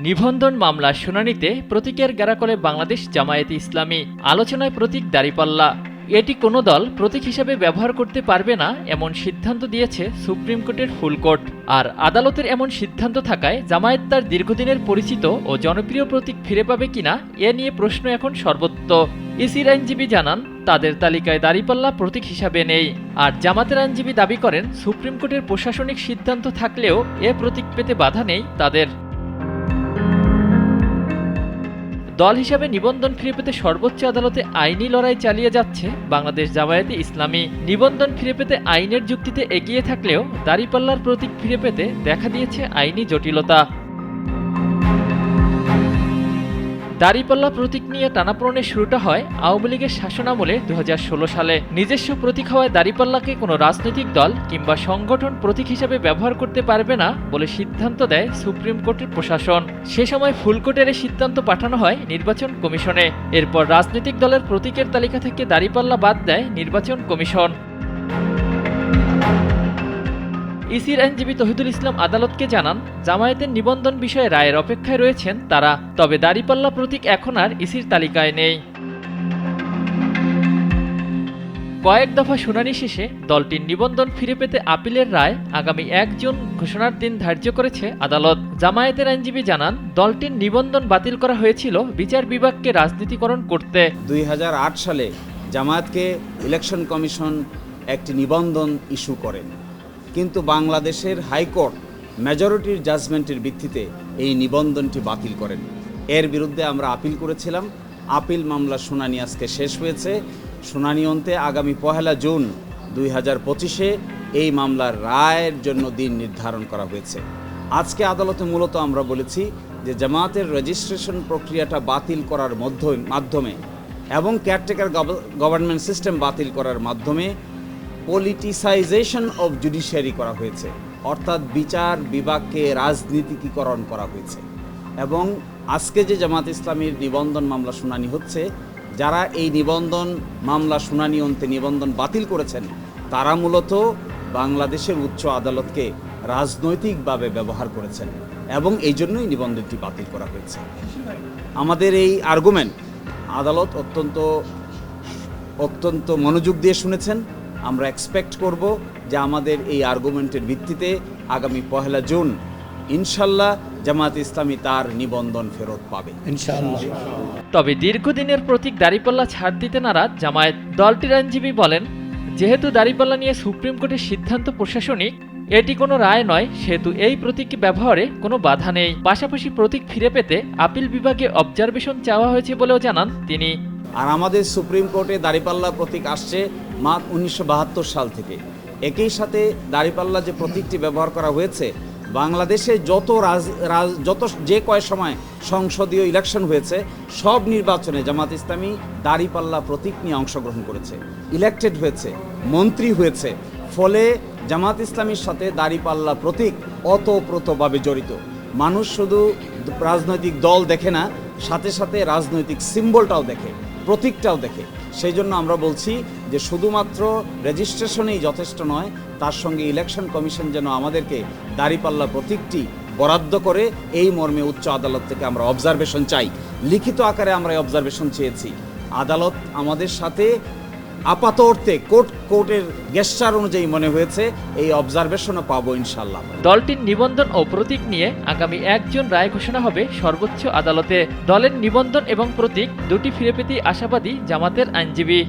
নিবন্ধন মামলার শুনানিতে প্রতীকের গ্যারাকলে বাংলাদেশ জামায়াতে ইসলামী, আলোচনায় প্রতীক দাঁড়িপাল্লা। এটি কোনো দল প্রতীক হিসেবে ব্যবহার করতে পারবে না এমন সিদ্ধান্ত দিয়েছে সুপ্রিম কোর্টের ফুল কোর্ট। আর আদালতের এমন সিদ্ধান্ত থাকায় জামায়াত তার দীর্ঘদিনের পরিচিত ও জনপ্রিয় প্রতীক ফিরে পাবে কিনা এ নিয়ে প্রশ্ন এখন সর্বত্র। ইসির আইনজীবী জানান, তাদের তালিকায় দাঁড়িপাল্লা প্রতীক হিসাবে নেই। আর জামাতের আইনজীবী দাবি করেন, সুপ্রিম কোর্টের প্রশাসনিক সিদ্ধান্ত থাকলেও এ প্রতীক পেতে বাধা নেই তাদের। দল হিসাবে নিবন্ধন ফিরে পেতে সর্বোচ্চ আদালতে আইনি লড়াই চালিয়ে যাচ্ছে বাংলাদেশ জামায়াতে ইসলামী। নিবন্ধন ফিরে পেতে আইনের যুক্তিতে এগিয়ে থাকলেও দাঁড়িপাল্লার প্রতীক ফিরে পেতে দেখা দিয়েছে আইনি জটিলতা। দাঁড়িপাল্লা প্রতীক নিয়ে টানাপোড়েনের শুরুটা হয় আওয়ামী লীগের শাসনামলে 2016 সালে। নিজস্ব প্রতীক হওয়ায় দাঁড়িপাল্লাকে কোনো রাজনৈতিক দল কিংবা সংগঠন প্রতীক হিসেবে ব্যবহার করতে পারবে না বলে সিদ্ধান্ত দেয় সুপ্রিম কোর্টের প্রশাসন। সে সময় ফুল কোর্টের এই সিদ্ধান্ত পাঠানো হয় নির্বাচন কমিশনে। এরপর রাজনৈতিক দলের প্রতীকের তালিকা থেকে দাঁড়িপাল্লা বাদ দেয় নির্বাচন কমিশন। ইসির আইনজীবী তহিদুল ইসলাম আদালতকে জানান, জামায়াতের নিবন্ধন বিষয়ে রায়ের অপেক্ষায় রয়েছেন তারা, তবে দাঁড়িপাল্লা প্রতীক এখন আর ইসির তালিকায় নেই। কয়েক দফা শুনানি শেষে দলটির নিবন্ধন ফিরে পেতে আপিলের রায় আগামী 1 জুন ঘোষণার দিন ধার্য করেছে আদালত। জামায়াতের আইনজীবী জানান, দলটির নিবন্ধন বাতিল করা হয়েছিল বিচার বিভাগকে রাজনীতিকরণ করতে। 2008 সালে জামায়াতকে ইলেকশন কমিশন একটি নিবন্ধন ইস্যু করেন, কিন্তু বাংলাদেশের হাইকোর্ট মেজরিটির জাজমেন্টের ভিত্তিতে এই নিবন্ধনটি বাতিল করেন। এর বিরুদ্ধে আমরা আপিল করেছিলাম। আপিল মামলার শুনানি আজকে শেষ হয়েছে। শুনানি অন্তে আগামী 1 জুন 2025-এ এই মামলার রায়ের জন্য দিন নির্ধারণ করা হয়েছে। আজকে আদালতে মূলত আমরা বলেছি যে জামায়াতের রেজিস্ট্রেশন প্রক্রিয়াটা বাতিল করার মাধ্যমে এবং কেয়ারটেকার গভর্নমেন্ট সিস্টেম বাতিল করার মাধ্যমে পলিটিসাইজেশন অফ জুডিশিয়ারি করা হয়েছে, অর্থাৎ বিচার বিভাগকে রাজনীতিকীকরণ করা হয়েছে। এবং আজকে যে জামাত ইসলামীর নিবন্ধন মামলা শুনানি হচ্ছে, যারা এই নিবন্ধন মামলা শুনানি অন্তে নিবন্ধন বাতিল করেছেন, তারা মূলত বাংলাদেশের উচ্চ আদালতকে রাজনৈতিকভাবে ব্যবহার করেছেন এবং এই জন্যই নিবন্ধনটি বাতিল করা হয়েছে। আমাদের এই আর্গুমেন্ট আদালত অত্যন্ত মনোযোগ দিয়ে শুনেছেন। আমরা এক্সপেক্ট করব যে আমাদের এই আর্গুমেন্টের ভিত্তিতে আগামী 1 জুন ইনশাল্লাহ জামায়াত ইসলামী তার নিবন্ধন ফেরত পাবে ইনশাআল্লাহ। তবে দীর্ঘদিনের প্রতীক দাঁড়িপাল্লা ছাড় দিতে নারাজ জামায়াত। দলটির আইনজীবী বলেন, যেহেতু দাঁড়িপাল্লা নিয়ে সুপ্রিম কোর্টের সিদ্ধান্ত প্রশাসনিক, এটি কোনো রায় নয়, সেহেতু এই প্রতীক ব্যবহারে কোনো বাধা নেই। পাশাপাশি প্রতীক ফিরে পেতে আপিল বিভাগে অবজারভেশন চাওয়া হয়েছে বলেও জানান তিনি। আর আমাদের সুপ্রিম কোর্টে দাঁড়িপাল্লা প্রতীক আসছে 1972 সাল থেকে। একই সাথে দাঁড়িপাল্লা যে প্রতীকটি ব্যবহার করা হয়েছে, বাংলাদেশে যত যে কয় সময় সংসদীয় ইলেকশন হয়েছে, সব নির্বাচনে জামাত ইসলামী দাঁড়িপাল্লা প্রতীক নিয়ে অংশগ্রহণ করেছে, ইলেক্টেড হয়েছে, মন্ত্রী হয়েছে। ফলে জামাত ইসলামীর সাথে দাঁড়িপাল্লা প্রতীক ওতপ্রোতভাবে জড়িত। মানুষ শুধু রাজনৈতিক দল দেখে না, সাথে সাথে রাজনৈতিক সিম্বলটাও দেখে, প্রতীকটাও দেখে। সেই জন্য আমরা বলছি যে শুধুমাত্র রেজিস্ট্রেশনেই যথেষ্ট নয়, তার সঙ্গে ইলেকশন কমিশন যেন আমাদেরকে দাঁড়িপাল্লা প্রতীকটি বরাদ্দ করে, এই মর্মে উচ্চ আদালত থেকে আমরা অবজারভেশন চাই। লিখিত আকারে আমরা এই অবজারভেশন চেয়েছি। আদালত আমাদের সাথে আপাত অর্থে কোর্টের গেস্টার অনুযায়ী মনে হয়েছে এই অবজারভেশনও পাবো ইনশাল্লাহ। দলটির নিবন্ধন ও প্রতীক নিয়ে আগামী 1 জুন রায় ঘোষণা হবে সর্বোচ্চ আদালতে। দলের নিবন্ধন এবং প্রতীক দুটি ফিরে পেতেই আশাবাদী জামাতের আইনজীবী।